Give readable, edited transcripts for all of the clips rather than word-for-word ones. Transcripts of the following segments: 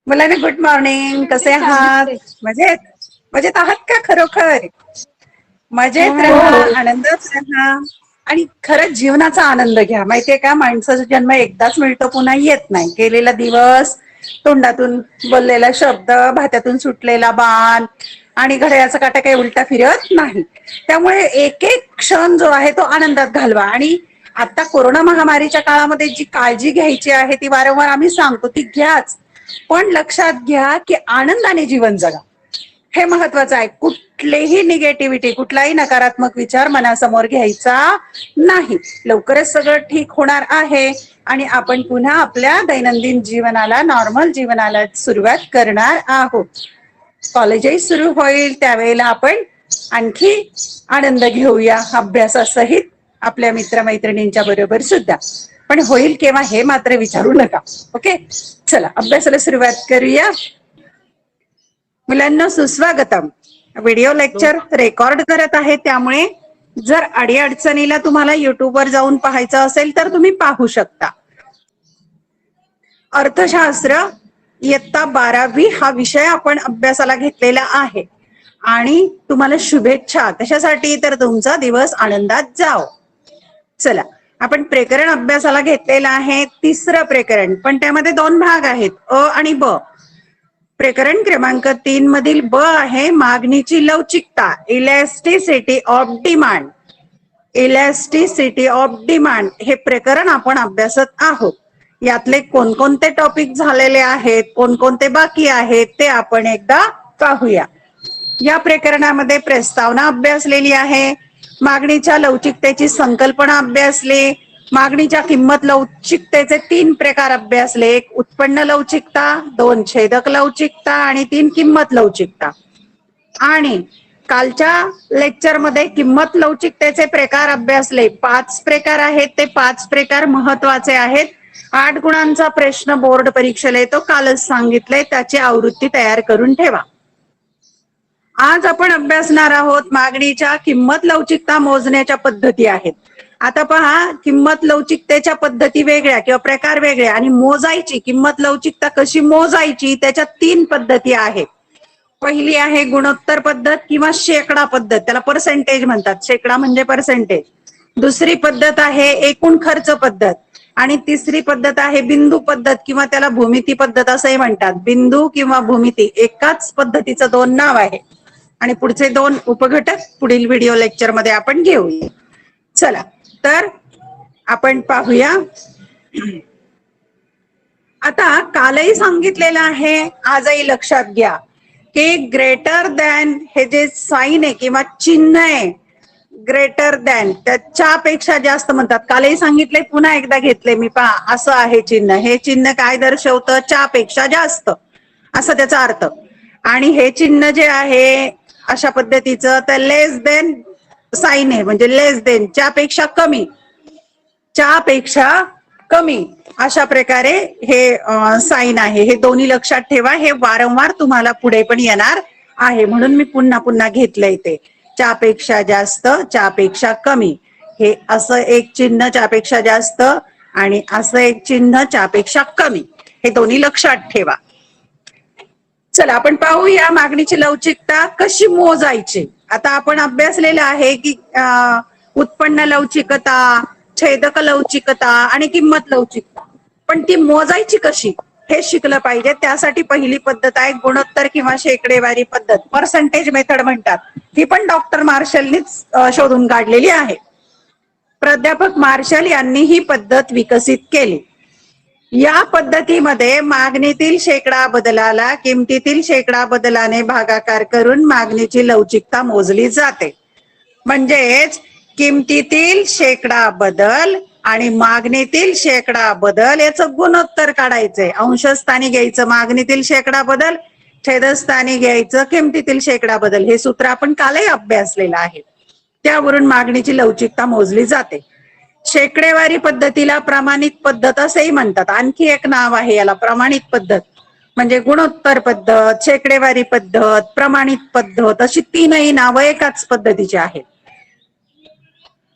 मुलांना good morning. कसे आहात? मजेत मजेत आहात का? खरोखर मजेत हो राहा, हो. आनंदात राहा आणि खरंच जीवनाचा आनंद घ्या. माहितीये का, माणसाचा जन्म एकदाच मिळतो, पुन्हा येत नाही. गेलेला दिवस, तोंडातून बोललेला शब्द, भात्यातून सुटलेला बाण आणि घड्याळाचा काटा काही उलटा फिरत नाही. त्यामुळे एक एक क्षण जो आहे तो आनंदात घालवा. आणि आता कोरोना महामारीच्या काळामध्ये जी काळजी घ्यायची आहे ती वारंवार आम्ही सांगतो, ती घ्याच. पण लक्षात घ्या की आनंदाने जीवन जगा, हे महत्वाचं आहे. कुठलीही निगेटिव्हिटी, कुठलाही नकारात्मक विचार मनासमोर घ्यायचा नाही. लवकरच सगळं ठीक होणार आहे आणि आपण पुन्हा आपल्या दैनंदिन जीवनाला, नॉर्मल जीवनाला सुरुवात करणार आहोत. कॉलेजही सुरू होईल, त्यावेळेला आपण आणखी आनंद घेऊया अभ्यासासहित, आपल्या मित्रमैत्रिणींच्या बरोबर सुद्धा. पण होईल केव्हा हे मात्र विचारू नका. ओके, चला अभ्यासाला सुरुवात करूया. मुलांना सुस्वागतम. व्हिडिओ लेक्चर रेकॉर्ड करत आहे, त्यामुळे जर अडीअडचणीला तुम्हाला युट्यूबवर जाऊन पाहायचं असेल तर तुम्ही पाहू शकता. अर्थशास्त्र इयत्ता 12वी हा विषय आपण अभ्यासाला घेतलेला आहे आणि तुम्हाला शुभेच्छा त्याच्यासाठी. तर तुमचा दिवस आनंदात जाओ. चला, आपण प्रकरण अभ्यासाला घेतलेलं आहे, तिसरं प्रकरण. पण त्यामध्ये दोन भाग आहेत, अ आणि ब. प्रकरण क्रमांक 3 मधील ब आहे मागणीची लवचिकता, elasticity of demand. Elasticity of demand हे प्रकरण आपण अभ्यासत आहोत. यातले कोणकोणते टॉपिक झालेले आहेत, कोणकोणते बाकी आहेत, ते आपण एकदा पाहूया. या प्रकरणामध्ये प्रस्तावना अभ्यासलेली आहे, मागणीच्या लवचिकतेची संकल्पना अभ्यासली, मागणीच्या किंमत लवचिकतेचे 3 प्रकार अभ्यासले. 1 उत्पन्न लवचिकता, 2 छेदक लवचिकता आणि 3 किंमत लवचिकता. आणि कालच्या लेक्चरमध्ये किंमत लवचिकतेचे प्रकार अभ्यासले. 5 प्रकार आहेत, ते 5 प्रकार महत्वाचे आहेत. 8 गुणांचा प्रश्न बोर्ड परीक्षेला येतो, कालच सांगितलंय, त्याची आवृत्ती तयार करून ठेवा. आज आपण अभ्यासणार आहोत मागणीच्या किंमत लवचिकता मोजण्याच्या पद्धती आहेत. आता पहा, किंमत लवचिकतेच्या पद्धती वेगळ्या किंवा प्रकार वेगळे, आणि मोजायची किंमत लवचिकता कशी मोजायची त्याच्या 3 पद्धती आहेत. पहिली आहे गुणोत्तर पद्धत किंवा शेकडा पद्धत, त्याला पर्सेंटेज म्हणतात, शेकडा म्हणजे पर्सेंटेज. दुसरी पद्धत आहे एकूण खर्च पद्धत आणि तिसरी पद्धत आहे बिंदू पद्धत किंवा त्याला भूमिती पद्धत असंही म्हणतात. बिंदू किंवा भूमिती एकाच पद्धतीचं 2 नाव आहे आणि पुढचे 2 उपघटक पुढील व्हिडिओ लेक्चर मध्ये आपण घेऊया. चला, तर आपण पाहूया. आता कालही सांगितलेलं आहे, आजही लक्षात घ्या की ग्रेटर दॅन हे जे साईन आहे किंवा चिन्ह आहे, ग्रेटर दॅन त्याच्यापेक्षा जास्त म्हणतात. कालही सांगितले, पुन्हा एकदा घेतले मी, पहा असं आहे चिन्ह. हे चिन्ह काय दर्शवतं? च्या पेक्षा जास्त, असं त्याचा अर्थ. आणि हे चिन्ह जे आहे अशा पद्धतीचं, तर लेस देन साईन आहे, म्हणजे लेस देन च्यापेक्षा कमी, च्यापेक्षा कमी, अशा प्रकारे हे साईन आहे. हे दोन्ही लक्षात ठेवा, हे वारंवार तुम्हाला पुढे पण येणार आहे, म्हणून मी पुन्हा पुन्हा घेतलंय ते. च्यापेक्षा जास्त, च्यापेक्षा कमी, हे असं एक चिन्ह च्यापेक्षा जास्त आणि असं एक चिन्ह च्यापेक्षा कमी, हे दोन्ही लक्षात ठेवा. चला, आपण पाहूया मागणीची लवचिकता कशी मोजायची. आता आपण अभ्यासलेलं आहे की उत्पन्न लवचिकता, छेदक लवचिकता आणि किंमत लवचिकता, पण ती मोजायची कशी हे शिकलं पाहिजे. त्यासाठी पहिली पद्धत आहे गुणोत्तर किंवा शेकडेवारी पद्धत, पर्सेंटेज मेथड म्हणतात. ही पण डॉक्टर मार्शलनीच शोधून काढलेली आहे. प्राध्यापक मार्शल यांनी ही पद्धत विकसित केली. या पद्धतीमध्ये मागणीतील शेकडा बदलाला किमतीतील शेकडा बदलाने भागाकार करून मागणीची लवचिकता मोजली जाते. म्हणजेच किमतीतील शेकडा बदल आणि मागणीतील शेकडा बदल याचं गुणोत्तर काढायचंय. अंशस्थानी घ्यायचं मागणीतील शेकडा बदल, छेदस्थानी घ्यायचं किमतीतील शेकडा बदल. हे सूत्र आपण कालही अभ्यासलेलं आहे. त्यावरून मागणीची लवचिकता मोजली जाते. शेकडेवारी पद्धतीला प्रमाणित पद्धत असेही म्हणतात. आणखी एक नाव आहे याला, प्रमाणित पद्धत. म्हणजे गुणोत्तर पद्धत, शेकडेवारी पद्धत, प्रमाणित पद्धत, अशी 3ही नावं एकाच पद्धतीची आहेत.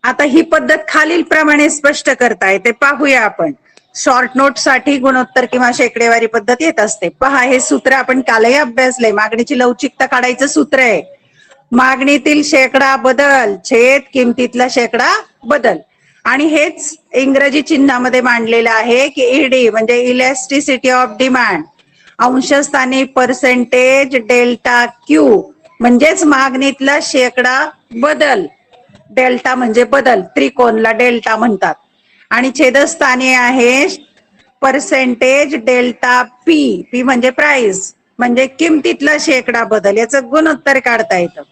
आता ही पद्धत खालील प्रमाणे स्पष्ट करता येते, पाहूया आपण. शॉर्ट नोट साठी गुणोत्तर किंवा शेकडेवारी पद्धत येत असते. पहा, हे सूत्र आपण कालही अभ्यासलंय. मागणीची लवचिकता काढायचं सूत्र आहे, मागणीतील शेकडा बदल छेद किमतीतला शेकडा बदल. आणि हेच इंग्रजी चिन्हामध्ये मांडलेलं आहे की ईडी म्हणजे इलॅस्टिसिटी ऑफ डिमांड, अंशस्थानी पर्सेंटेज डेल्टा क्यू म्हणजेच मागणीतला शेकडा बदल. डेल्टा म्हणजे बदल, त्रिकोणला डेल्टा म्हणतात. आणि छेदस्थानी आहे पर्सेंटेज डेल्टा पी, पी म्हणजे प्राइस म्हणजे किमतीतला शेकडा बदल. याचं गुणोत्तर काढता येतं.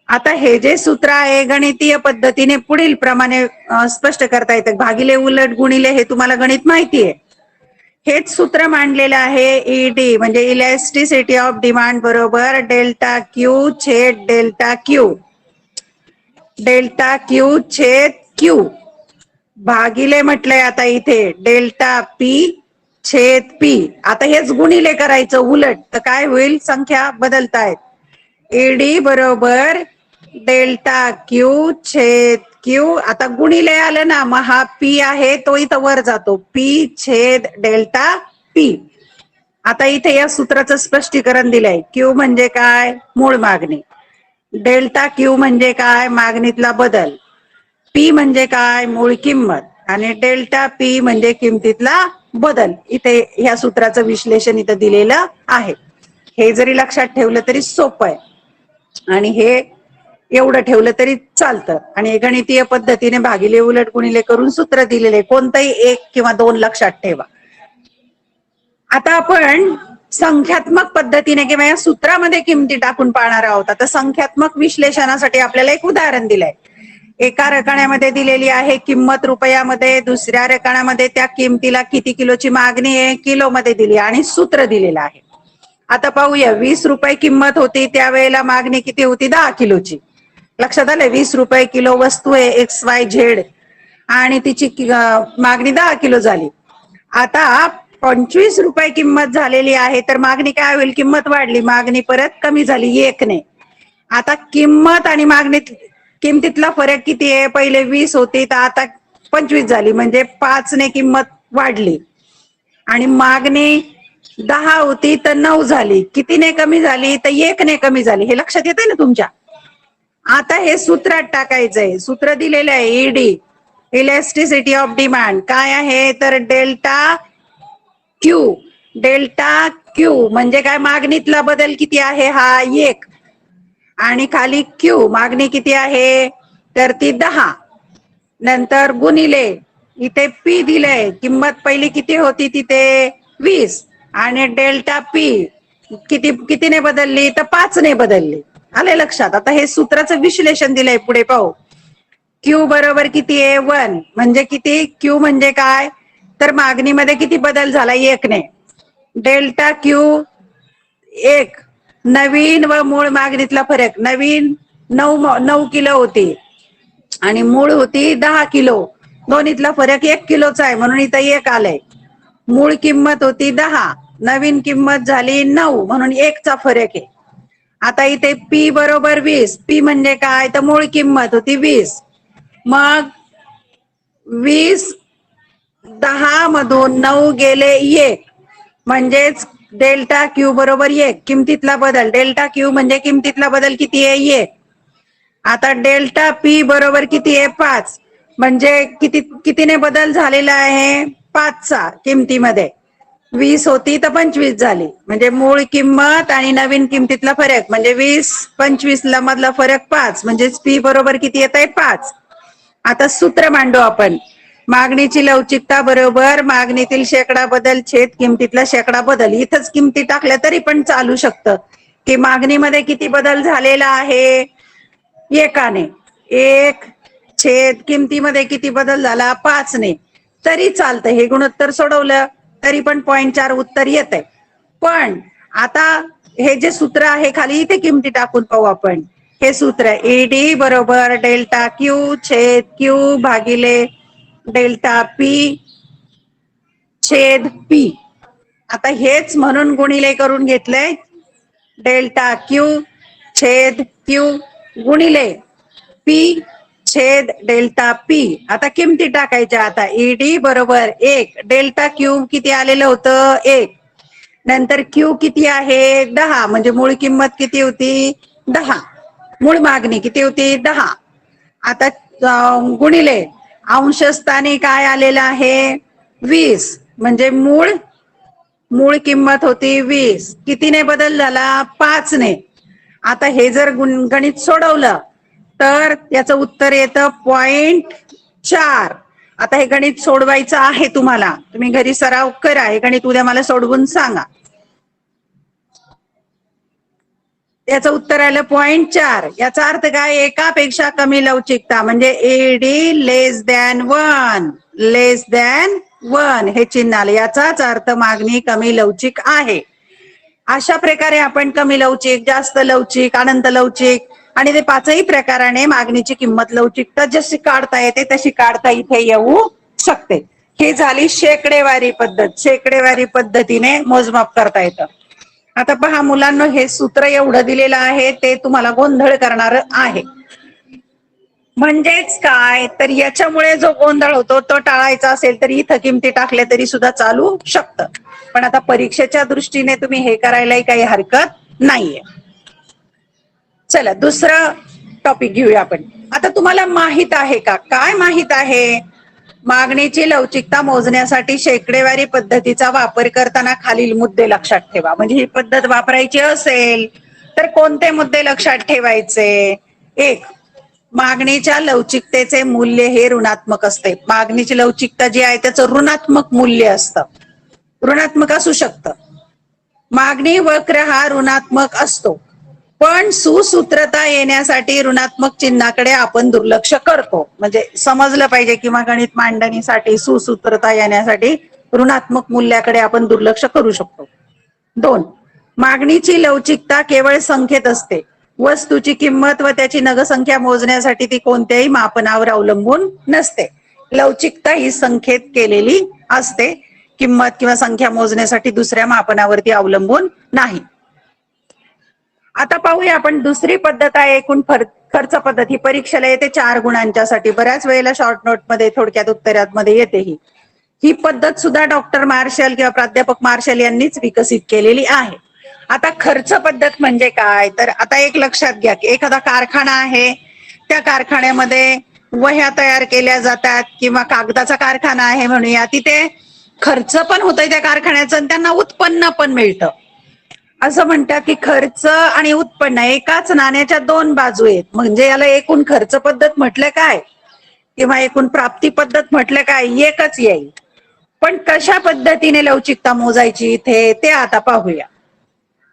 आता हे जे सूत्र आहे गणितीय पद्धतीने पुढील प्रमाणे स्पष्ट करता येतं. भागिले उलट गुणिले हे तुम्हाला गणित माहिती आहे. हेच सूत्र मांडलेलं आहे ईडी म्हणजे इलॅस्टिसिटी ऑफ डिमांड बरोबर डेल्टा क्यू छेद डेल्टा क्यू, डेल्टा क्यू छेद क्यू भागिले म्हटलंय आता इथे डेल्टा पी छेद पी. आता हेच गुणिले करायचं उलट तर काय होईल, संख्या बदलतायत. ईडी बरोबर डेल्टा क्यू छेद क्यू. आता गुणिले आलं ना, मग हा पी आहे तो इथं वर जातो, पी छेद डेल्टा पी. आता इथे या सूत्राचं स्पष्टीकरण दिलंय. क्यू म्हणजे काय, मूळ मागणी. डेल्टा क्यू म्हणजे काय, मागणीतला बदल. पी म्हणजे काय, मूळ किंमत. आणि डेल्टा पी म्हणजे किमतीतला बदल. इथे ह्या सूत्राचं विश्लेषण इथं दिलेलं आहे. हे जरी लक्षात ठेवलं तरी सोपं आहे आणि हे एवढं ठेवलं तरी चालतं. आणि हे गणितीय पद्धतीने भागिले उलट गुणिले करून सूत्र दिलेले, कोणतंही एक किंवा दोन लक्षात ठेवा. आता आपण संख्यात्मक पद्धतीने किंवा या सूत्रामध्ये किमती टाकून पाहणार आहोत. आता संख्यात्मक विश्लेषणासाठी आपल्याला एक उदाहरण दिलंय. एका रकान्यामध्ये दिलेली आहे किंमत रुपयामध्ये, दुसऱ्या रकान्यामध्ये त्या किमतीला किती किलोची मागणी आहे किलो मध्ये दिली आणि सूत्र दिलेलं आहे. आता पाहूया, 20 रुपये किंमत होती त्यावेळेला मागणी किती होती, 10 किलोची. लक्षात आलं, 20 रुपये किलो वस्तू आहे XYZ आणि तिची मागणी 10 किलो झाली. आता 25 रुपये किंमत झालेली आहे तर मागणी काय होईल, किंमत वाढली, मागणी परत कमी झाली 1 ने. आता किंमत आणि मागणीत किमतीतला फरक किती आहे, पहिले 20 होती तर आता 25 झाली म्हणजे 5 ने किंमत वाढली. आणि मागणी 10 होती तर 9 झाली, कितीने कमी झाली तर 1 ने कमी झाली. हे लक्षात येतंय ना तुमच्या. आता हे सूत्रात टाकायचंय. सूत्र दिलेलं आहे ईडी इलॅस्टिसिटी ऑफ डिमांड काय आहे तर डेल्टा क्यू. डेल्टा क्यू म्हणजे काय, मागणीतला बदल किती आहे हा 1 आणि खाली क्यू मागणी किती आहे तर ती 10, नंतर गुणिले इथे पी दिलंय, किंमत पहिली किती होती तिथे 20 आणि डेल्टा पी कितीने बदलली तर 5 ने बदलली. आले लक्षात. आता हे सूत्राचं विश्लेषण दिलंय, पुढे पाहू. क्यू बरोबर किती आहे 1 म्हणजे किती, क्यू म्हणजे काय तर मागणीमध्ये किती बदल झाला 1 ने. डेल्टा क्यू 1, नवीन व मूळ मागणीतला फरक. नवीन 9 किलो होती आणि मूळ होती 10 किलो, दोन्हीतला फरक 1 किलोचा आहे म्हणून इथं 1 आलंय. मूळ किंमत होती 10, नवीन किंमत झाली 9 म्हणून 1 चा फरक आहे. आता इथे पी बरोबर 20, पी म्हणजे काय तर मूळ किंमत होती 20, मग 20 10 मधून 9 गेले 1 म्हणजेच डेल्टा क्यू बरोबर 1, किमतीतला बदल. डेल्टा क्यू म्हणजे किमतीतला बदल किती आहे 1. आता डेल्टा पी बरोबर किती आहे 5 म्हणजे कितीने बदल झालेला आहे 5 चा किमतीमध्ये. 20 होती तर 25 झाली म्हणजे मूळ किंमत आणि नवीन किमतीतला फरक म्हणजे 20 25 ला मधला फरक 5 म्हणजे पी बरोबर किती येत आहे 5. आता सूत्र मांडू आपण. मागणीची लवचिकता बरोबर मागणीतील शेकडा बदल छेद किमतीतला शेकडा बदल. इथंच किमती टाकल्या तरी पण चालू शकतं की मागणीमध्ये किती बदल झालेला आहे 1 ने, 1 छेद किमतीमध्ये किती बदल झाला 5 ने, तरी चालतं. हे गुणोत्तर सोडवलं तरी पण 0.4 उत्तर येत आहे. पण आता हे जे सूत्र आहे खाली इथे किमती टाकून पाहू आपण. हे सूत्र ईडी बरोबर डेल्टा क्यू छेद क्यू भागिले डेल्टा पी छेद पी. आता हेच म्हणून गुणिले करून घेतलंय. डेल्टा क्यू छेद क्यू गुणिले पी छेद डेल्टा पी. आता किमती टाकायच्या. आता ईडी बरोबर 1, डेल्टा क्यू किती आलेलं होतं 1, नंतर क्यू किती आहे 10, म्हणजे मूळ किंमत किती होती 10, मूळ मागणी किती होती 10. आता गुणिले अंशस्थानी काय आलेलं आहे 20, म्हणजे मूळ किंमत होती 20, कितीने बदल झाला 5 ने. आता हे जर गणित सोडवलं तर याचं उत्तर येतं 0.4. आता हे गणित सोडवायचं आहे तुम्हाला, तुम्ही घरी सराव करा. हे गणित उद्या मला सोडवून सांगा. याचं उत्तर आलं 0.4. याचा अर्थ काय, एकापेक्षा कमी लवचिकता म्हणजे एडी लेस दॅन 1 हे चिन्ह आले. याचाच अर्थ मागणी कमी लवचिक आहे. अशा प्रकारे आपण कमी लवचिक, जास्त लवचिक, अनंत लवचिक आणि ते पाचही प्रकाराने मागणीची किंमत लवचिकता जशी काढता येते तशी काढता इथे येऊ शकते. ही झाली शेकडेवारी पद्धत. शेकडेवारी पद्धतीने मोजमाप करता येतं. आता पहा मुलांना, हे सूत्र एवढं दिलेलं आहे ते तुम्हाला गोंधळ करणार आहे. म्हणजेच काय, तर याच्यामुळे जो गोंधळ होतो तो टाळायचा असेल तर इथं किमती टाकल्या तरी सुद्धा चालू शकतं. पण आता परीक्षेच्या दृष्टीने तुम्ही हे करायलाही काही हरकत नाहीये. चला दुसरं टॉपिक घेऊया आपण. आता तुम्हाला माहित आहे का, काय माहित आहे, मागणीची लवचिकता मोजण्यासाठी शेकडेवारी पद्धतीचा वापर करताना खालील मुद्दे लक्षात ठेवा. म्हणजे ही पद्धत वापरायची असेल तर कोणते मुद्दे लक्षात ठेवायचे. 1, मागणीच्या लवचिकतेचे मूल्य हे ऋणात्मक असते. मागणीची लवचिकता जी आहे त्याचं ऋणात्मक मूल्य असतं, ऋणात्मक असू शकतं. मागणी वक्र हा ऋणात्मक असतो, पण सुसूत्रता येण्यासाठी ऋणात्मक चिन्हाकडे आपण दुर्लक्ष करतो. म्हणजे समजलं पाहिजे किंवा गणित मांडणीसाठी सुसूत्रता येण्यासाठी ऋणात्मक मूल्याकडे आपण दुर्लक्ष करू शकतो. 2, मागणीची लवचिकता केवळ संख्येत असते. वस्तूची किंमत व त्याची नगसंख्या मोजण्यासाठी ती कोणत्याही मापनावर अवलंबून नसते. लवचिकता ही संख्येत केलेली असते. किंमत किंवा संख्या मोजण्यासाठी दुसऱ्या मापनावरती अवलंबून नाही. आता पाहूया आपण दुसरी पद्धत आहे एकूण खर्च पद्धत. ही परीक्षेला येते 4 गुणांच्यासाठी. बऱ्याच वेळेला शॉर्ट नोट मध्ये, थोडक्यात उत्तरामध्ये येते. ही पद्धत सुद्धा डॉक्टर मार्शल किंवा प्राध्यापक मार्शल यांनीच विकसित केलेली आहे. आता खर्च पद्धत म्हणजे काय, तर आता एक लक्षात घ्या की एखादा कारखाना आहे, त्या कारखान्यामध्ये वह्या तयार केल्या जातात किंवा कागदाचा कारखाना आहे म्हणूया, तिथे खर्च पण होतोय त्या कारखान्याचं आणि त्यांना उत्पन्न पण मिळतं. असं म्हणतात की खर्च आणि उत्पन्न एकाच नाण्याच्या 2 बाजू आहेत. म्हणजे याला एकूण खर्च पद्धत म्हटलं काय किंवा एकूण प्राप्ती पद्धत म्हटलं काय, एकच येईल. पण कशा पद्धतीने लवचिकता मोजायची इथे ते आता पाहूया.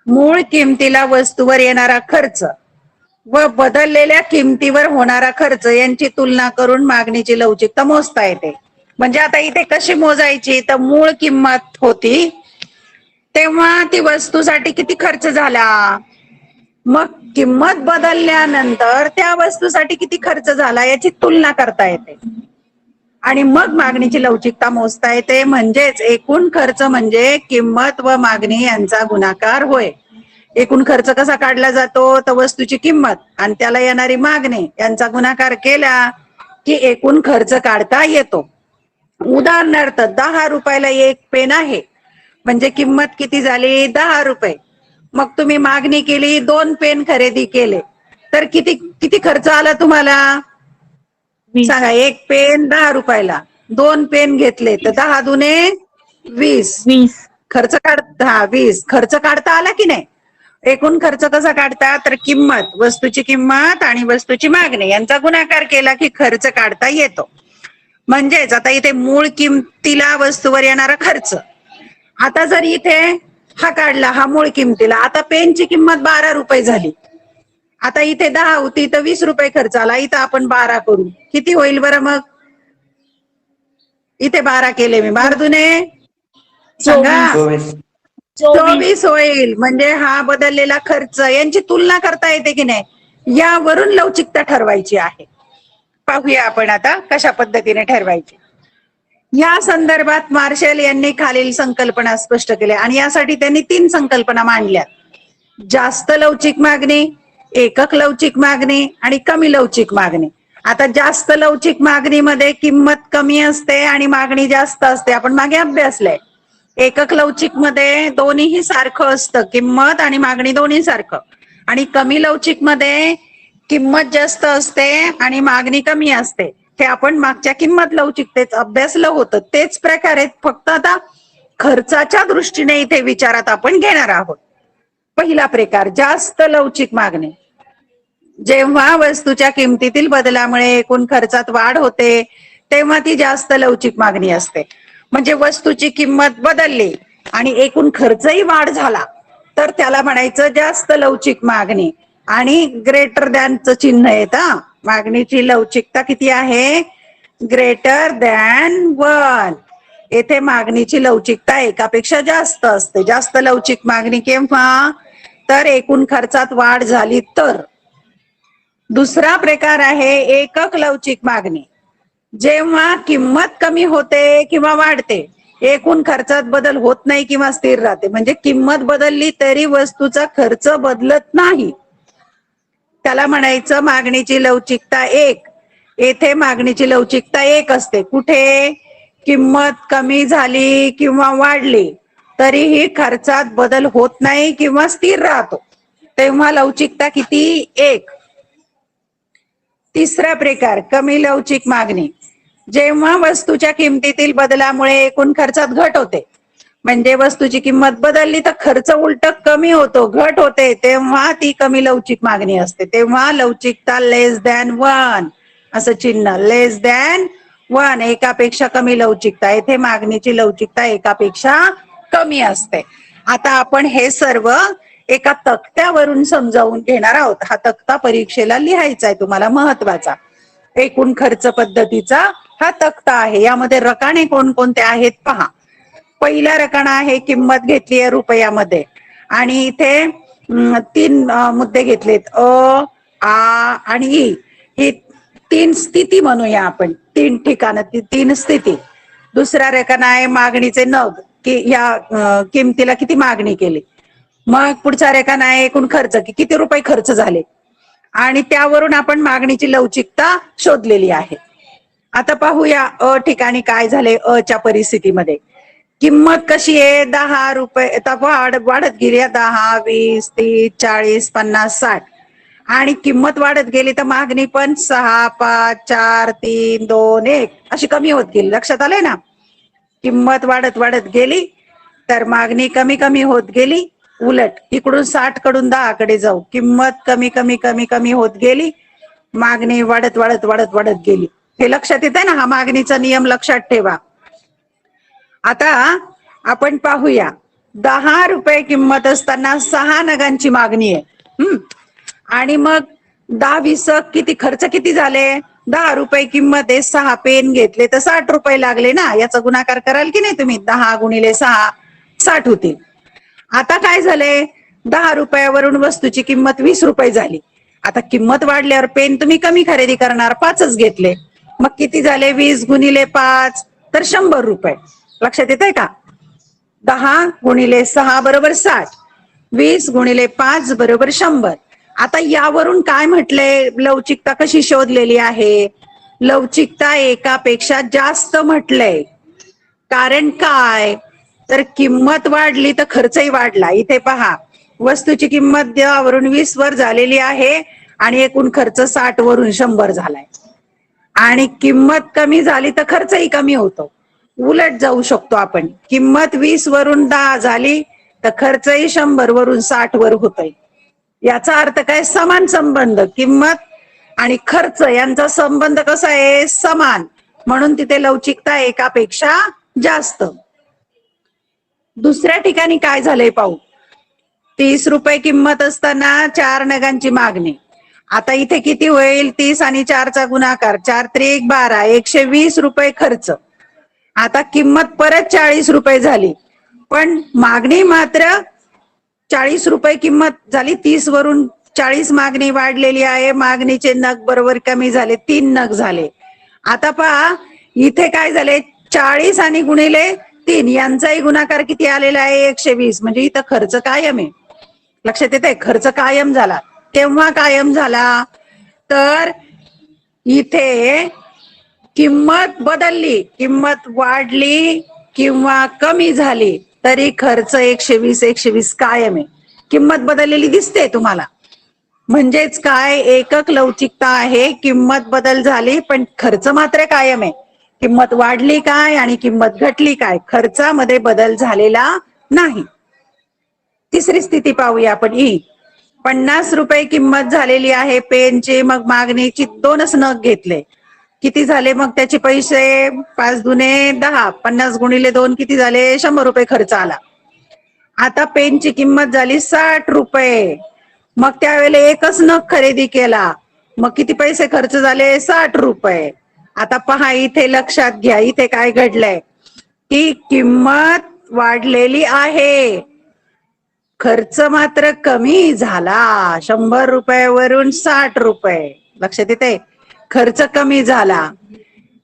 मूळ किमतीला वस्तूवर येणारा खर्च व बदललेल्या किमतीवर होणारा खर्च यांची तुलना करून मागणीची लवचिकता मोजता येते. म्हणजे आता इथे कशी मोजायची, तर मूळ किंमत होती तेव्हा ती वस्तूसाठी किती खर्च झाला, मग किंमत बदलल्यानंतर त्या वस्तूसाठी किती खर्च झाला याची तुलना करता येते आणि मग मागणीची लवचिकता मोजता येते. म्हणजेच एकूण खर्च म्हणजे किंमत व मागणी यांचा गुणाकार होय. एकूण खर्च कसा काढला जातो, तर वस्तूची किंमत आणि त्याला येणारी मागणी यांचा गुणाकार केला की एकूण खर्च काढता येतो. उदाहरणार्थ 10 रुपयाला एक पेन आहे, म्हणजे किंमत किती झाली 10 रुपये. मग तुम्ही मागणी केली, 2 पेन खरेदी केले, तर किती किती खर्च आला तुम्हाला सांगा. एक पेन 10 रुपयाला, 2 पेन घेतले तर 10 दुने 20 खर्च काढता 20 खर्च काढता आला की नाही. एकूण खर्च कसा काढता, तर किंमत, वस्तूची किंमत आणि वस्तूची मागणी यांचा गुणाकार केला की खर्च काढता येतो. म्हणजेच आता इथे मूळ किमतीला वस्तूवर येणारा खर्च. आता जर इथे हा काढला, हा मूळ किमतीला, आता पेनची किंमत 12 रुपये झाली. आता इथे 10 होती तर 20 रुपये खर्च आला, इथं आपण 12 करू, किती होईल बरं मग. इथे 12 केले मी, 12 दुने सांगा 24 होईल. म्हणजे हा बदललेला खर्च यांची तुलना करता येते की नाही, यावरून लवचिकता ठरवायची आहे. पाहूया आपण आता कशा पद्धतीने ठरवायची. या संदर्भात मार्शल यांनी खालील संकल्पना स्पष्ट केल्या आणि यासाठी त्यांनी 3 संकल्पना मांडल्या. जास्त लवचिक मागणी, एकक लवचिक मागणी आणि कमी लवचिक मागणी. आता जास्त लवचिक मागणीमध्ये किंमत कमी असते आणि मागणी जास्त असते, आपण मागे अभ्यासलंय. एकक लवचिक मध्ये दोन्हीही सारखं असतं, किंमत आणि मागणी दोन्ही सारखं. आणि कमी लवचिक मध्ये किंमत जास्त असते आणि मागणी कमी असते. हे आपण मागच्या किंमत लवचिकतेच अभ्यासलं होतं, तेच प्रकार आहेत, फक्त आता खर्चाच्या दृष्टीने इथे विचारात आपण घेणार आहोत. पहिला प्रकार जास्त लवचिक मागणी. जेव्हा वस्तूच्या किमतीतील बदलामुळे एकूण खर्चात वाढ होते तेव्हा ती जास्त लवचिक मागणी असते. म्हणजे वस्तूची किंमत बदलली आणि एकूण खर्चही वाढ झाला तर त्याला म्हणायचं जास्त लवचिक मागणी. आणि ग्रेटर दॅनचं चिन्ह येत. मागणीची लवचिकता किती आहे? Greater than 1. येथे मागणीची लवचिकता एकापेक्षा जास्त असते. जास्त लवचिक मागणी केव्हा? तर एकूण खर्चात वाढ झाली तर. दुसरा प्रकार आहे एकक लवचिक मागणी. जेव्हा किंमत कमी होते किंवा वाढते, एकूण खर्चात बदल होत नाही किंवा स्थिर राहते. म्हणजे किंमत बदलली तरी वस्तूचा खर्च बदलत नाही, त्याला म्हणायचं मागणीची लवचिकता 1. येथे मागणीची लवचिकता 1 असते. कुठे? किंमत कमी झाली किंवा वाढली तरीही खर्चात बदल होत नाही किंवा स्थिर राहतो, तेव्हा लवचिकता किती? 1. तिसरा प्रकार कमी लवचिक मागणी. जेव्हा वस्तूच्या किमतीतील बदलामुळे एकूण खर्चात घट होते, म्हणजे वस्तूची किंमत बदलली तर खर्च उलट कमी होतो, घट होते, तेव्हा ती कमी लवचिक मागणी असते. तेव्हा लवचिकता लेस दॅन 1 असं चिन्ह. लेस दॅन 1, एकापेक्षा कमी लवचिकता. येथे मागणीची लवचिकता एकापेक्षा कमी असते. आता आपण हे सर्व एका तक्त्यावरून समजावून घेणार आहोत. हा तक्ता परीक्षेला लिहायचा आहे तुम्हाला, महत्वाचा. एकूण खर्च पद्धतीचा हा तक्ता आहे. यामध्ये रकाने कोणकोणते आहेत पहा. पहिला रकाना आहे, किंमत घेतली आहे रुपयामध्ये आणि इथे 3 मुद्दे घेतलेत, अ, आ आणि ई. ही 3 स्थिती म्हणूया आपण, 3 ठिकाणं, 3 स्थिती. दुसरा रकाना आहे मागणीचे नग, की ह्या किमतीला किती मागणी केली. मग पुढचा रेखाना आहे एकूण खर्च, की किती रुपये खर्च झाले, आणि त्यावरून आपण मागणीची लवचिकता शोधलेली आहे. आता पाहूया अ ठिकाणी काय झाले. अ च्या परिस्थितीमध्ये किंमत कशी आहे? 10 रुपये. आता वाढत गेली, 10, 20, 30, 40, 50, 60. आणि किंमत वाढत गेली तर मागणी पण 6, 5, 4, 3, 2, 1 अशी कमी होत गेली. लक्षात आलंय ना? किंमत वाढत वाढत गेली तर मागणी कमी कमी होत गेली. उलट इकडून 60 कडून 10 कडे जाऊ, किंमत कमी कमी कमी कमी होत गेली, मागणी वाढत वाढत वाढत वाढत गेली. हे लक्षात येत आहे ना? हा मागणीचा नियम लक्षात ठेवा. आता आपण पाहूया, 10 रुपये किंमत असताना 6 नगांची मागणी आहे. आणि मग 10 20 किती खर्च किती झाले? 10 रुपये किंमत आहे, 6 पेन घेतले तर 60 रुपये लागले ना. याचा गुणाकार कराल की नाही तुम्ही? 10 गुणिले 6 60 होतील. आता काय झाले? 10 रुपयावरून वस्तूची किंमत 20 रुपये झाली. आता किंमत वाढल्यावर पेन तुम्ही कमी खरेदी करणार, 5च घेतले. मग किती झाले? 20 गुणिले 5 तर 100 रुपये. लक्षात येत आहे का? 10 गुणिले 6 बरोबर 60, 20 गुणिले 5 बरोबर 100. आता यावरून काय म्हटलंय? लवचिकता कशी शोधलेली आहे? लवचिकता एकापेक्षा जास्त म्हटलंय. कारण काय? तर किंमत वाढली तर खर्चही वाढला. इथे पहा, वस्तूची किंमत 10 वरून 20 वर झालेली आहे आणि एकूण खर्च 60 वरून 100 झालाय. आणि किंमत कमी झाली तर खर्चही कमी होतो. उलट जाऊ शकतो आपण, किंमत 20 वरून 10 झाली तर खर्चही 100 वरून 60 वर होतोय. याचा अर्थ काय? समान संबंध. किंमत आणि खर्च यांचा संबंध कसा आहे? समान. म्हणून तिथे लवचिकता एकापेक्षा जास्त. दुसऱ्या ठिकाणी काय झालंय पाहू. 30 रुपये किंमत असताना 4 नगांची मागणी. आता इथे किती होईल? 30 आणि 4चा गुणाकार, 4 त्रिक 12, 120 रुपये खर्च. आता किंमत परत 40 रुपये झाली, पण मागणी मात्र 40 रुपये किंमत झाली. 30 वरून 40 मागणी वाढलेली आहे. मागणीचे नग बरोबर कमी झाले, 3 नग झाले. आता पहा, इथे काय झाले? 40 आणि गुणिले 3 यांचाही गुणाकार किती आलेला आहे? 120. म्हणजे इथं खर्च कायम आहे. लक्षात येते? खर्च कायम झाला. केव्हा कायम झाला? तर इथे किंमत बदलली, किंमत वाढली किंवा कमी झाली तरी खर्च 120 120 कायम आहे. किंमत बदललेली दिसते तुम्हाला, म्हणजेच काय, एकक लवचिकता आहे. किंमत बदल झाली पण खर्च मात्र कायम आहे. किंमत वाढली काय आणि किंमत घटली काय, खर्चामध्ये बदल झालेला नाही. तिसरी स्थिती पाहूया आपण. 50 रुपये किंमत झालेली आहे पेनची, मग मागणीची 2च नग घेतले. किती झाले मग त्याचे पैसे? 5 दुने 10, 50 गुणिले 2 किती झाले? 100 रुपये खर्च आला. आता पेनची किंमत झाली 60 रुपये, मग त्यावेळेला एकच नग खरेदी केला, मग किती पैसे खर्च झाले? 60 रुपये. आता पहा, इथे लक्षात घ्या, इथे काय घडलंय की किंमत वाढलेली आहे, खर्च मात्र कमी झाला. 100 रुपयावरून 60 रुपये. लक्षात येते, खर्च कमी झाला.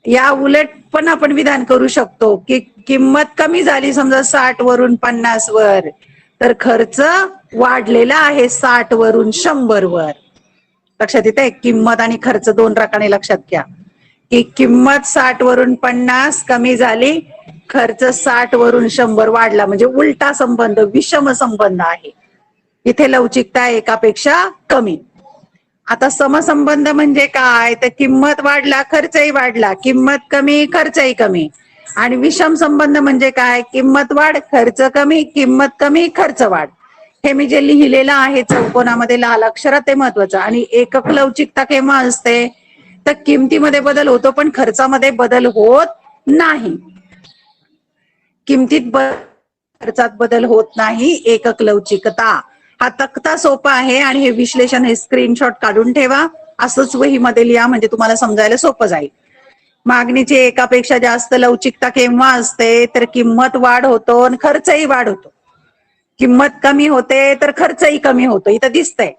या उलट पण आपण विधान करू शकतो की किंमत कमी झाली समजा 60 वरून 50 वर, तर खर्च वाढलेला आहे 60 वरून 100 वर. लक्षात येते, किंमत आणि खर्च दोन रकाने लक्षात घ्या की किंमत 60 वरून 50 कमी झाली, खर्च 60 वरून 100 वाढला. म्हणजे उलटा संबंध, विषम संबंध आहे. इथे लवचिकता एकापेक्षा कमी. आता समसंबंध म्हणजे काय, तर किंमत वाढला खर्चही वाढला, किंमत कमी खर्चही कमी. आणि विषम संबंध म्हणजे काय, किंमत वाढ खर्च कमी, किंमत कमी खर्च वाढ. हे मी जे लिहिलेलं आहे चौकोनामध्ये लाल अक्षरात ते महत्वाचं. आणि एकक लवचिकता केव्हा असते, तर किमतीमध्ये बदल होतो पण खर्चामध्ये बदल होत नाही. किमतीत खर्चात बदल होत नाही, एकक लवचिकता. हा तक्ता सोपा आहे आणि हे विश्लेषण, हे स्क्रीनशॉट काढून ठेवा, असंच वहीमध्ये लिहा म्हणजे तुम्हाला समजायला सोपं जाईल. मागणीची एकापेक्षा जास्त लवचिकता केव्हा असते, तर किंमत वाढ होतो आणि खर्चही वाढ होतो. किंमत कमी होते तर खर्चही कमी होतो. इथं दिसतंय,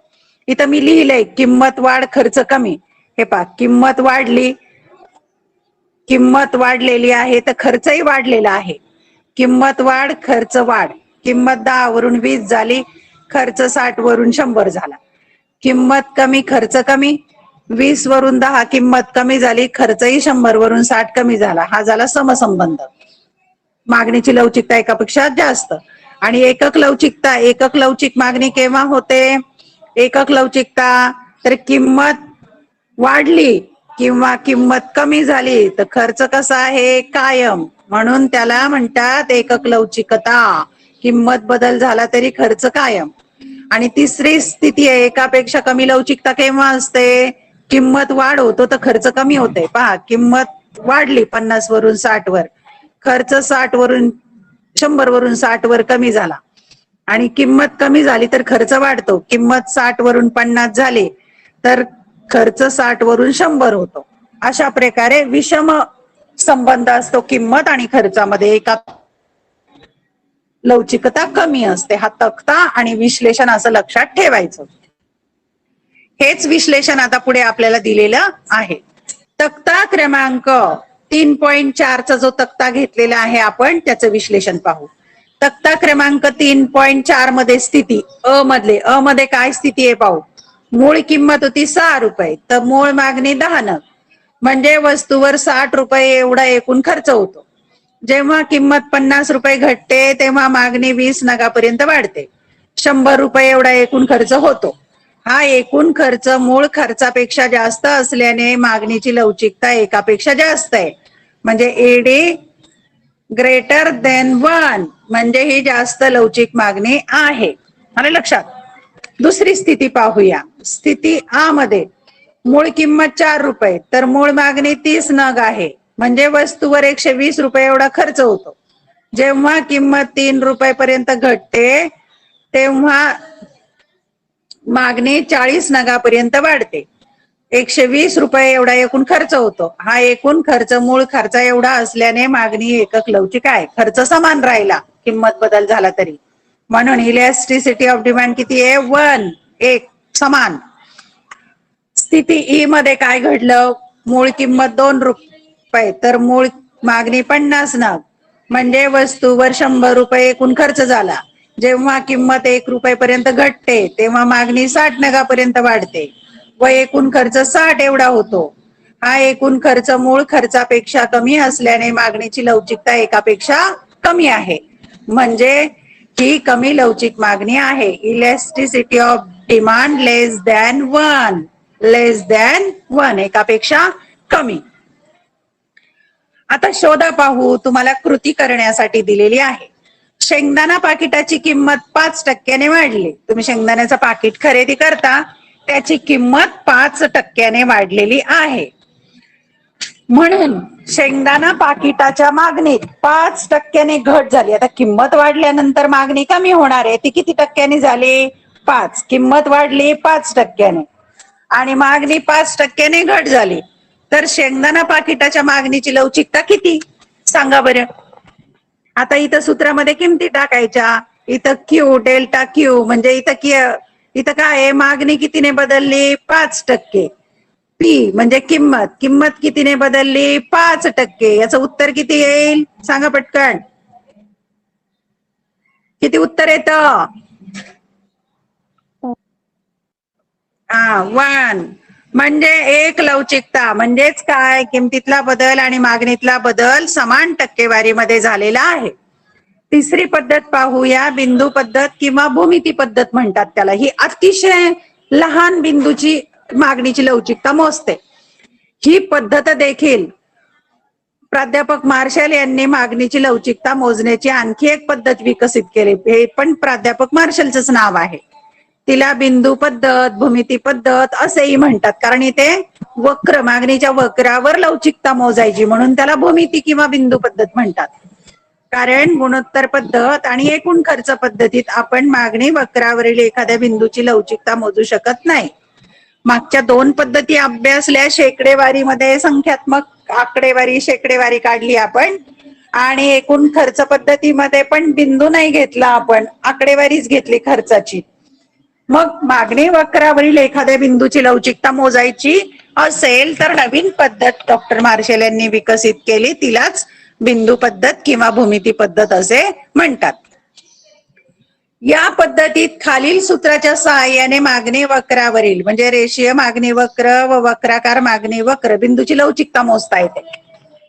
इथं मी लिहिलंय किंमत वाढ खर्च कमी. हे पहा, किंमत वाढली, किंमत वाढलेली आहे तर खर्चही वाढलेला आहे. किंमत वाढ खर्च वाढ. किंमत 10 वरून 20 झाली, खर्च 60 वरून 100 झाला. किंमत कमी खर्च कमी, 20 वरून 10 किंमत कमी झाली, खर्चही 100 वरून 60 कमी झाला. हा झाला समसंबंध. मागणीची लवचिकता एकापेक्षा जास्त. आणि एकक लवचिकता, एकक लवचिक मागणी केव्हा होते, एकक लवचिकता तर किंमत वाढली किंवा किंमत कमी झाली तर खर्च कसा आहे, कायम. म्हणून त्याला म्हणतात एकक लवचिकता. किंमत बदल झाला तरी खर्च कायम. आणि तिसरी स्थिती आहे, एकापेक्षा कमी लवचिकता केव्हा असते, किंमत वाढ होतो तर खर्च कमी होते. पहा, किंमत वाढली 50 वरून 60 वर, खर्च 60 वरून 100 वरून 60 वर कमी झाला. आणि किंमत कमी झाली तर खर्च वाढतो. किंमत 60 वरून 50 झाली तर खर्च 60 वरून 100 होतो. अशा प्रकारे विषम संबंध असतो किंमत आणि खर्चामध्ये. एका लवचिकता कमी असते. हा तक्ता आणि विश्लेषण असं लक्षात ठेवायचं. हेच विश्लेषण आता पुढे आपल्याला दिलेलं आहे. तक्ता क्रमांक 3.4 चा जो तक्ता घेतलेला आहे आपण, त्याचं विश्लेषण पाहू. तक्ता क्रमांक 3.4 मध्ये स्थिती अ मध्ये काय स्थिती आहे पाहू. मूळ किंमत होती 6 रुपये, तर मूळ मागणी 10 नग, म्हणजे वस्तूवर 60 रुपये एवढा एकूण खर्च होतो. जेव्हा किंमत 50 रुपये घटते तेव्हा मागणी 20 नगापर्यंत वाढते. 100 रुपये एवढा एकूण खर्च होतो. हा एकूण खर्च मूळ खर्चापेक्षा जास्त असल्याने मागणीची लवचिकता एकापेक्षा जास्त आहे. म्हणजे एडी ग्रेटर देन 1, म्हणजे ही जास्त लवचिक मागणी आहे. आलं लक्षात. दुसरी स्थिती पाहूया. स्थिती आ मध्ये मूळ किंमत 4 रुपये, तर मूळ मागणी 30 नग आहे, म्हणजे वस्तूवर 120 रुपये एवढा खर्च होतो. जेव्हा किंमत 3 रुपयापर्यंत घटते तेव्हा मागणी 40 नगापर्यंत वाढते. 120 रुपये एवढा एकूण खर्च होतो. हा एकूण खर्च मूळ खर्चा एवढा असल्याने मागणी एकक लवचिक आहे. खर्च समान राहिला किंमत बदल झाला तरी. म्हणून इलॅस्टिसिटी ऑफ डिमांड किती आहे, 1 समान. स्थिती ई मध्ये काय घडलं, मूळ किंमत 2 रुपये तर मूळ मागणी 50 नग, म्हणजे वस्तूवर 100 रुपये एकूण खर्च झाला. जेव्हा किंमत 1 रुपयापर्यंत घटते तेव्हा मागणी 60 नगापर्यंत वाढते व एकूण खर्च 60 एवढा होतो. हा एकूण खर्च मूळ खर्चापेक्षा कमी असल्याने मागणीची लवचिकता एकापेक्षा कमी आहे. म्हणजे ही कमी लवचिक मागणी आहे. Elasticity of demand less than one एकापेक्षा कमी. आता शोधा पाहू, तुम्हाला कृती करण्यासाठी दिलेली आहे. शेंगदाणा पाकिटाची किंमत 5% वाढली. तुम्ही शेंगदाण्याचं पाकिट खरेदी करता, त्याची किंमत 5% वाढलेली आहे. म्हणून शेंगदाणा पाकिटाच्या मागणीत 5% घट झाली. आता किंमत वाढल्यानंतर मागणी कमी होणार आहे. ती किती टक्क्यांनी झाली? 5. किंमत वाढली 5%, आणि मागणी 5%ने घट झाली. तर शेंगदाणा पाकिटाच्या मागणीची लवचिकता किती सांगा बरं. आता इथं सूत्रामध्ये किमती टाकायच्या. इथं क्यू डेल्टा क्यू म्हणजे इथं काय आहे, मागणी कितीने बदलली? 5%. पी म्हणजे किंमत कितीने बदलली? 5%. याचं उत्तर किती येईल सांगा पटकन. किती उत्तर येतं? 1. म्हणजे एक लवचिकता म्हणजेच काय, किमतीतला बदल आणि मागणीतला बदल समान टक्केवारीमध्ये झालेला आहे. तिसरी पद्धत पाहूया, बिंदू पद्धत किंवा भूमिती पद्धत म्हणतात त्याला. ही अतिशय लहान बिंदूची मागणीची लवचिकता मोजते. ही पद्धत देखील प्राध्यापक मार्शल यांनी मागणीची लवचिकता मोजण्याची आणखी एक पद्धत विकसित केली. हे पण प्राध्यापक मार्शलचंच नाव आहे. तिला बिंदू पद्धत, भूमिती पद्धत असेही म्हणतात. कारण इथे वक्र, मागणीच्या वक्रावर लवचिकता मोजायची म्हणून त्याला भूमिती किंवा बिंदू पद्धत म्हणतात. कारण गुणोत्तर पद्धत आणि एकूण खर्च पद्धतीत आपण मागणी वक्रावरील एखाद्या बिंदूची लवचिकता मोजू शकत नाही. मागच्या 2 पद्धती अभ्यासल्या. शेकडेवारीमध्ये संख्यात्मक आकडेवारी, शेकडेवारी काढली आपण, आणि एकूण खर्च पद्धतीमध्ये पण बिंदू नाही घेतला आपण, आकडेवारीच घेतली खर्चाची. मग मागणी वक्रावरील एखाद्या बिंदूची लवचिकता मोजायची असेल तर नवीन पद्धत डॉक्टर मार्शल यांनी विकसित केली. तिलाच बिंदू पद्धत किंवा भूमिती पद्धत असे म्हणतात. या पद्धतीत खालील सूत्राच्या सहाय्याने मागणी वक्रावरील म्हणजे रेषीय मागणी वक्र व वक्राकार मागणी वक्र बिंदूची लवचिकता मोजता येते.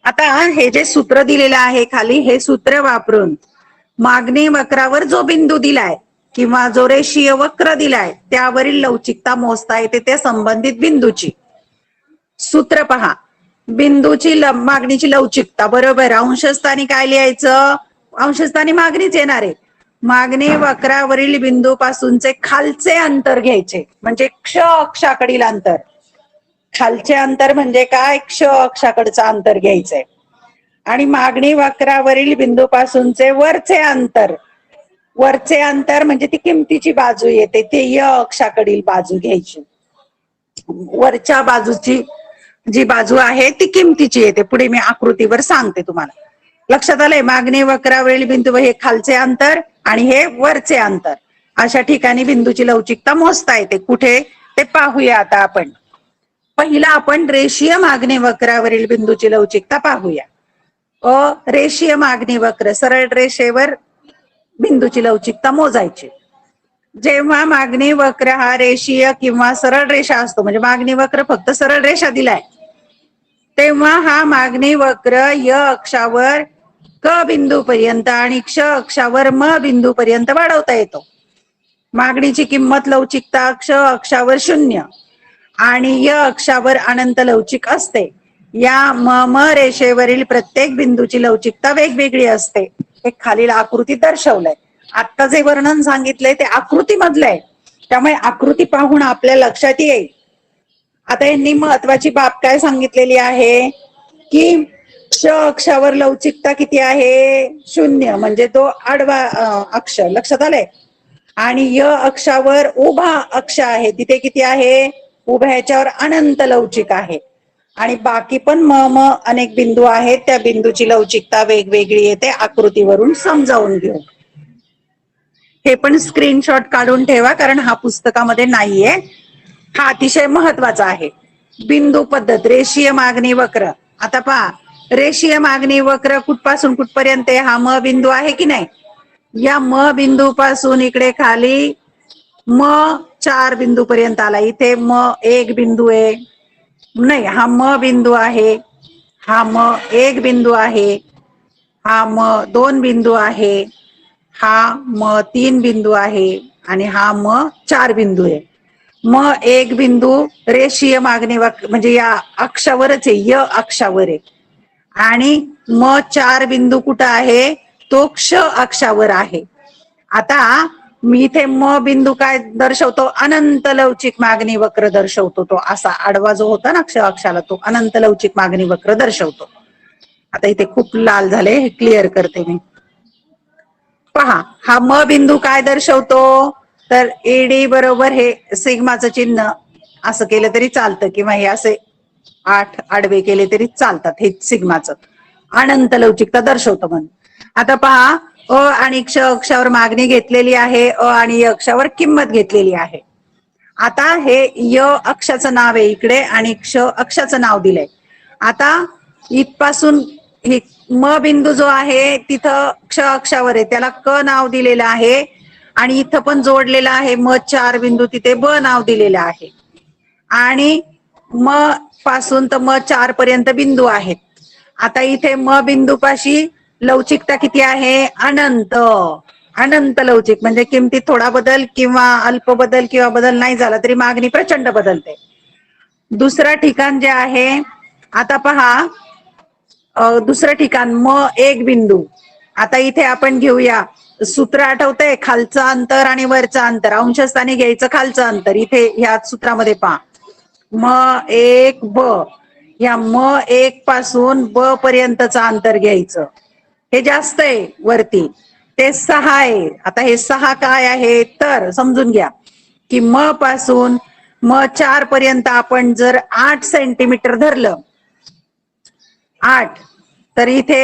आता हे जे सूत्र दिलेलं आहे खाली, हे सूत्र वापरून मागणी वक्रावर जो बिंदू दिलाय किंवा जो रेषीय वक्र दिलाय त्यावरील लवचिकता मोजता येते त्या संबंधित बिंदूची. सूत्र पहा. बिंदूची मागणीची लवचिकता बरोबर अंशस्थानी काय लिहायचं? अंशस्थानी मागणीच येणार आहे. मागणी वक्रावरील बिंदू पासूनचे खालचे अंतर घ्यायचे म्हणजे क्ष अक्षाकडील अंतर. खालचे अंतर म्हणजे काय? क्ष अक्षाकडचं अंतर घ्यायचंय. आणि मागणी वक्रावरील बिंदू पासूनचे वरचे अंतर म्हणजे ती किमतीची बाजू येते, ते य अक्षाकडील बाजू घ्यायची. वरच्या बाजूची जी बाजू आहे ती किमतीची येते. पुढे मी आकृतीवर सांगते तुम्हाला. लक्षात आलंय? मागणी वक्रावरील बिंदू हे खालचे अंतर आणि हे वरचे अंतर. अशा ठिकाणी बिंदूची लवचिकता मोजता येते. कुठे ते पाहूया आता आपण. पहिला आपण रेषीय मागणी वक्रावरील बिंदूची लवचिकता पाहूया. रेषीय मागणी वक्र, सरळ रेषेवर बिंदूची लवचिकता मोजायची. जेव्हा मागणी वक्र हा रेषीय किंवा सरळ रेषा असतो, म्हणजे मागणी वक्र फक्त सरळ रेषा दिलाय, तेव्हा हा मागणी वक्र य अक्षावर क बिंदू पर्यंत आणि क्ष अक्षावर म बिंदू पर्यंत वाढवता येतो. मागणीची किंमत लवचिकता क्ष अक्षावर 0 आणि य अक्षावर अनंत लवचिक असते. या म रेषेवरील प्रत्येक बिंदूची लवचिकता वेगवेगळी असते. हे खालील आकृती दर्शवलंय. आता जे वर्णन सांगितलंय ते आकृती मधलं आहे, त्यामुळे आकृती पाहून आपल्या लक्षात येईल. आता यांनी महत्वाची बाब काय सांगितलेली आहे की क्ष अक्षावर लवचिकता किती आहे? 0 म्हणजे तो आडवा अक्ष. लक्षात आलंय? आणि य अक्षावर उभा अक्ष आहे, तिथे किती आहे? उभ्या ह्याच्यावर अनंत लवचिक आहे. आणि बाकी पण अनेक बिंदू आहेत, त्या बिंदूची लवचिकता वेगवेगळी येते. आकृतीवरून समजावून घेऊ. हे पण स्क्रीनशॉट काढून ठेवा कारण हा पुस्तकामध्ये नाहीये. हा अतिशय महत्वाचा आहे. बिंदू पद्धत, रेषीय मागणी वक्र. आता पहा, रेषीय मागणी वक्र कुठपासून कुठपर्यंत? हा म बिंदू आहे की नाही? या म बिंदू पासून इकडे खाली म 4 बिंदू पर्यंत आला. इथे म 1 बिंदू आहे, नाही, हा म बिंदू आहे, हा म एक बिंदू आहे, हा म दोन बिंदू आहे, हा म तीन बिंदू आहे आणि हा म चार बिंदू आहे. म एक बिंदू रेषीय मागणी म्हणजे या अक्षावरच आहे, य अक्षावर आहे. आणि म चार बिंदू कुठं आहे, तो क्ष अक्षावर आहे. आता मी इथे म बिंदू काय दर्शवतो, अनंत लवचिक मागणी वक्र दर्शवतो. तो असा आडवा जो होता ना क्ष अक्षाला, तो अनंत लवचिक मागणी वक्र दर्शवतो. आता इथे खूप लाल झाले, हे क्लिअर करते मी. पहा, हा म बिंदू काय दर्शवतो, तर एडी बरोबर हे सिग्माचं चिन्ह असं केलं तरी चालतं, किंवा हे असे 8 आडवे केले तरी चालतात. हे सिग्माचं अनंत लवचिकता दर्शवतं म्हणून. आता पहा, अ आणि क्ष अक्षावर मागणी घेतलेली आहे, अ आणि य अक्षावर किंमत घेतलेली आहे. आता हे य अक्षाचं नाव आहे इकडे आणि क्ष अक्षाचं नाव दिलंय. आता इथपासून हे म बिंदू जो आहे तिथं क्ष अक्षावर आहे, त्याला क नाव दिलेलं आहे. आणि इथं पण जोडलेलं आहे म चार बिंदू, तिथे ब नाव दिलेलं आहे. आणि म पासून तर म चार पर्यंत बिंदू आहेत. आता इथे म बिंदूपाशी लवचिकता किती आहे, अनंत. अनंत लवचिक म्हणजे किमतीत थोडा बदल किंवा अल्प बदल किंवा बदल नाही झाला तरी मागणी प्रचंड बदलते. दुसरं ठिकाण जे आहे, आता पहा, दुसरं ठिकाण म एक बिंदू. आता इथे आपण घेऊया सूत्र, आठवतंय, खालचं अंतर आणि वरचं अंतर, अंशस्थानी घ्यायचं खालचं अंतर. इथे ह्या सूत्रामध्ये पहा, म एक ब, या म एक पासून ब पर्यंतचं अंतर घ्यायचं. हे जास्त आहे वरती, ते 6 आहे. आता हे 6 काय आहे, तर समजून घ्या की म पासून म चार पर्यंत आपण जर 8 सेंटीमीटर धरलं, 8, तर इथे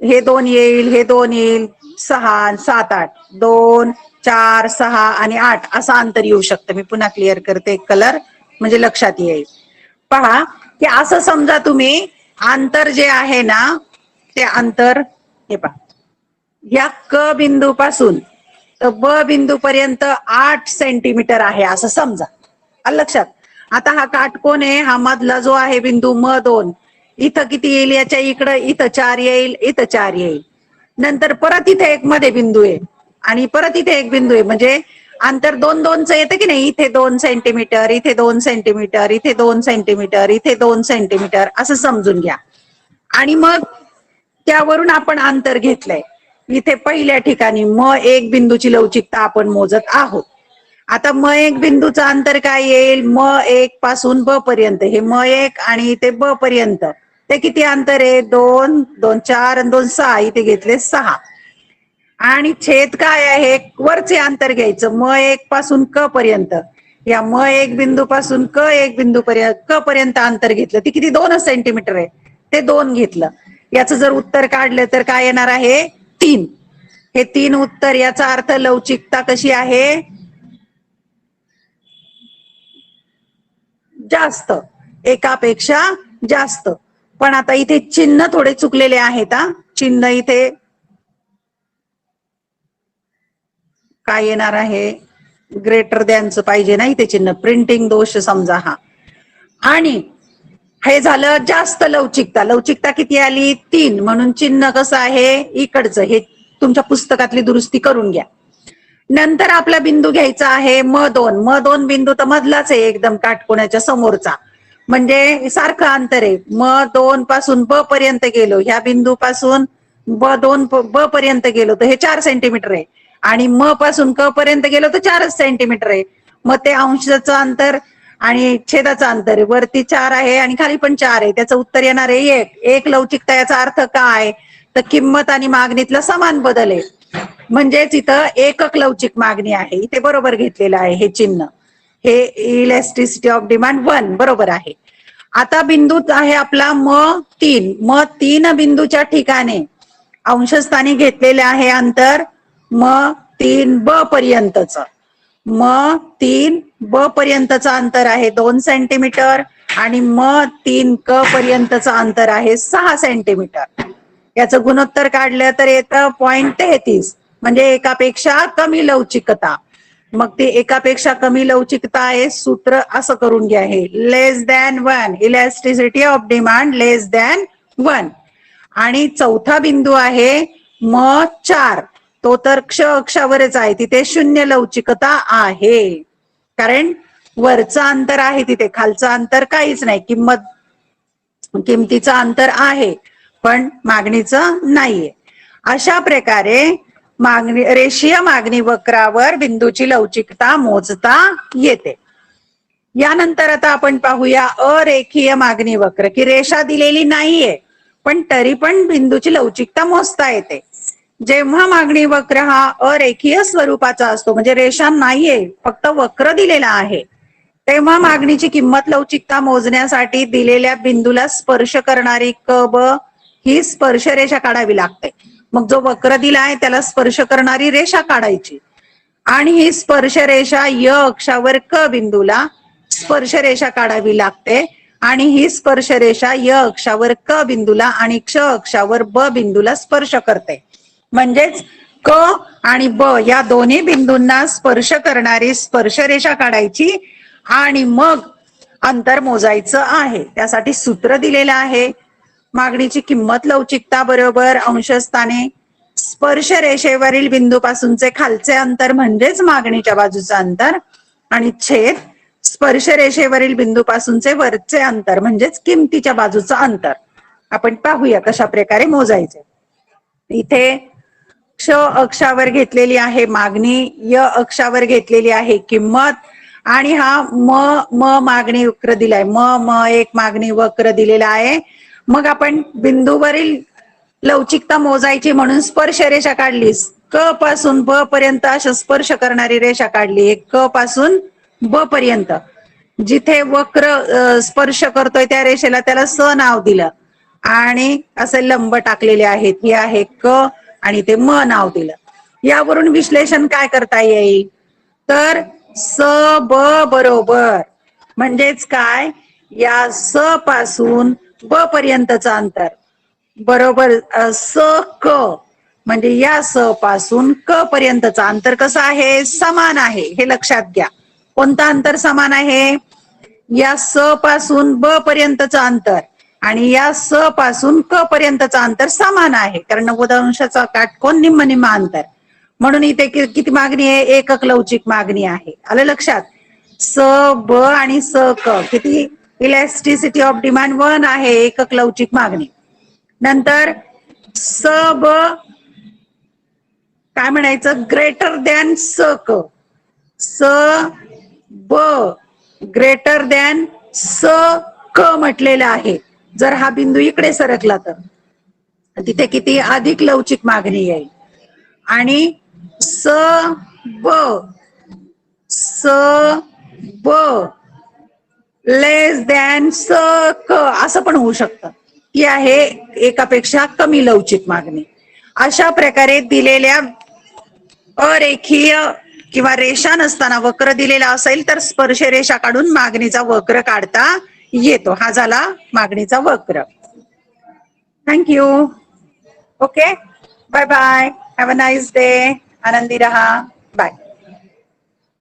हे 2 येईल, हे 2 येईल, 6 7 8, 2 4 6 आणि 8 असं अंतर येऊ शकतं. मी पुन्हा क्लिअर करते कलर, म्हणजे लक्षात येईल. पहा की असं समजा तुम्ही, अंतर जे आहे ना, ते अंतर हे पहा, या क बिंदू पासून तर ब बिंदू पर्यंत 8 सेंटीमीटर आहे असं समजा. आलं लक्षात. आता हा काटकोन आहे, हा मधला जो आहे बिंदू म दोन, इथं किती येईल, याच्या इकडं इथं 4 येईल, इथं 4 येईल. नंतर परत इथे एक मध्ये बिंदू आहे आणि परत इथे एक बिंदू आहे, म्हणजे अंतर 2 2चं येतं की नाही. इथे 2 सेंटीमीटर, इथे 2 सेंटीमीटर, इथे 2 सेंटीमीटर, इथे 2 सेंटीमीटर असं समजून घ्या. आणि मग त्यावरून आपण अंतर घेतलंय. इथे पहिल्या ठिकाणी म एक बिंदूची लवचिकता आपण मोजत आहोत. आता म एक बिंदूचं अंतर काय येईल, म एक पासून ब पर्यंत, हे म एक आणि ते ब पर्यंत ते किती अंतर आहे, 2 2 4 आणि 2 6, इथे घेतले 6. आणि छेद काय आहे, वरचे अंतर घ्यायचं, म एक पासून क पर्यंत. या म एक बिंदू पासून क एक बिंदू पर्यंत, क पर्यंत अंतर घेतलं, ते किती 2 सेंटीमीटर आहे, ते 2 घेतलं. याचं जर उत्तर काढलं तर काय येणार आहे, 3. हे 3 उत्तर. याचा अर्थ लवचिकता कशी आहे, जास्त, एकापेक्षा जास्त. पण आता इथे चिन्ह थोडे चुकलेले आहेत. चिन्ह इथे काय येणार आहे, ग्रेटर दॅनचं पाहिजे नाही ते चिन्ह, प्रिंटिंग दोष समजा हा. आणि हे झालं जास्त लवचिकता. लवचिकता किती आली, 3, म्हणून चिन्ह कसं आहे, इकडचं. हे तुमच्या पुस्तकातली दुरुस्ती करून घ्या. नंतर आपला बिंदू घ्यायचा आहे म दोन. म दोन बिंदू तर मधलाच आहे, एकदम काटकोणाच्या समोरचा, म्हणजे सारखं अंतर आहे. म दोन पासून ब पर्यंत गेलो, ह्या बिंदू पासून ब पर्यंत गेलो तर हे 4 सेंटीमीटर आहे. आणि म पासून क पर्यंत गेलो तर 4च सेंटीमीटर आहे. मग ते अंशाचं अंतर आणि छेदाचं अंतर आहे. वरती 4 आहे आणि खाली पण 4 आहे. त्याचं उत्तर येणार आहे 1. एक लवचिकता. याचा अर्थ काय, तर किंमत आणि मागणीतला समान बदल आहे. म्हणजेच इथं एकक लवचिक मागणी आहे. इथे बरोबर घेतलेलं आहे हे चिन्ह. हे इलॅस्टिसिटी ऑफ डिमांड 1 बरोबर आहे. आता बिंदू आहे आपला म3. म3 बिंदूच्या ठिकाणी अंशस्थानी घेतलेले आहे अंतर म3 ब पर्यंतच. म3 ब पर्यंतचं अंतर आहे 2 सेंटीमीटर आणि म3 क पर्यंतचं अंतर आहे 6 सेंटीमीटर. याचं गुणोत्तर काढलं तर येतं 0.33, म्हणजे एकापेक्षा कमी लवचिकता. मग ते एकापेक्षा कमी लवचिकता आहे, सूत्र असं करून घ्या, हे less than 1, elasticity of demand less than 1. आणि चौथा बिंदू आहे म4, तो तर क्ष अक्षावरच आहे, तिथे शून्य लवचिकता आहे, कारण वरचं अंतर आहे तिथे, खालचं अंतर काहीच नाही, किमतीचं अंतर आहे पण मागणीचं नाहीये. अशा प्रकारे रेषीय मागणी वक्रावर बिंदूची लवचिकता मोजता येते. यानंतर आता आपण पाहूया अरेखीय मागणी वक्र, की रेषा दिलेली नाहीये पण तरी पण बिंदूची लवचिकता मोजता येते. जेव्हा मागणी वक्र हा अरेखीय स्वरूपाचा असतो, म्हणजे रेषा नाहीये फक्त वक्र दिलेला आहे, तेव्हा मागणीची किंमत लवचिकता मोजण्यासाठी दिलेल्या बिंदूला स्पर्श करणारी क ब ही स्पर्श रेषा काढावी लागते. मग जो वक्र दिला आहे त्याला स्पर्श करणारी रेषा काढायची, आणि ही स्पर्श रेषा य अक्षावर क बिंदूला स्पर्श रेषा काढावी लागते, आणि ही स्पर्श रेषा य अक्षावर क बिंदूला आणि क्ष अक्षावर ब बिंदूला स्पर्श करते. म्हणजेच क आणि ब या दोन्ही बिंदूंना स्पर्श करणारी स्पर्श रेषा काढायची आणि मग अंतर मोजायचं आहे. त्यासाठी सूत्र दिलेलं आहे, मागणीची किंमत लवचिकता बरोबर अंशस्थाने स्पर्श रेषेवरील बिंदूपासूनचे खालचे अंतर म्हणजेच मागणीच्या बाजूचं अंतर, आणि छेद स्पर्श रेषेवरील बिंदूपासूनचे वरचे अंतर म्हणजेच किमतीच्या बाजूचं अंतर. आपण पाहूया कशा प्रकारे मोजायचे. इथे क्ष अक्षावर घेतलेली आहे मागणी, य अक्षावर घेतलेली आहे किंमत, आणि हा म मागणी वक्र दिलाय, एक मागणी वक्र दिलेला आहे. मग आपण बिंदूवरील लवचिकता मोजायची म्हणून स्पर्श रेषा काढलीस, क पासून ब पर्यंत अशा स्पर्श करणारी रेषा काढली, क पासून ब पर्यंत. जिथे वक्र स्पर्श करतोय त्या रेषेला त्याला स नाव दिलं आणि असे लंब टाकलेले आहेत, हे आहे क आणि ते म नाव दिलं. यावरून विश्लेषण काय करता येईल, तर स ब बरोबर म्हणजेच काय, या स पासून ब पर्यंतचं अंतर बरोबर स क, म्हणजे या स पासून क पर्यंतचं अंतर कसं आहे, समान आहे. हे लक्षात घ्या. कोणतं अंतर समान आहे, या स पासून ब पर्यंतचं अंतर आणि या स पासून क पर्यंतचं अंतर समान आहे, कारण 90 अंशाचा काटकोन निम्म निम्म अंतर, म्हणून इथे किती मागणी आहे, एकक लवचिक मागणी आहे. आलं लक्षात. स ब आणि स क किती, इलॅस्टिसिटी ऑफ डिमांड 1 आहे, एकक लवचिक मागणी. नंतर स ब काय म्हणायचं, ग्रेटर दॅन स क, स ब ग्रेटर दॅन स क म्हटलेलं आहे. जर हा बिंदू इकडे सरकला तर तिथे किती, अधिक लवचिक मागणी येईल. आणि स ब लेस दॅन स क असं पण होऊ शकतं, ती आहे एकापेक्षा कमी लवचिक मागणी. अशा प्रकारे दिलेल्या अरेखीय किंवा रेषा नसताना वक्र दिलेला असेल तर स्पर्श रेषा काढून मागणीचा वक्र काढता येतो. हा झाला मागणीचा वक्र. Thank you. Okay, bye bye, have a nice day. आनंदी रहा. बाय.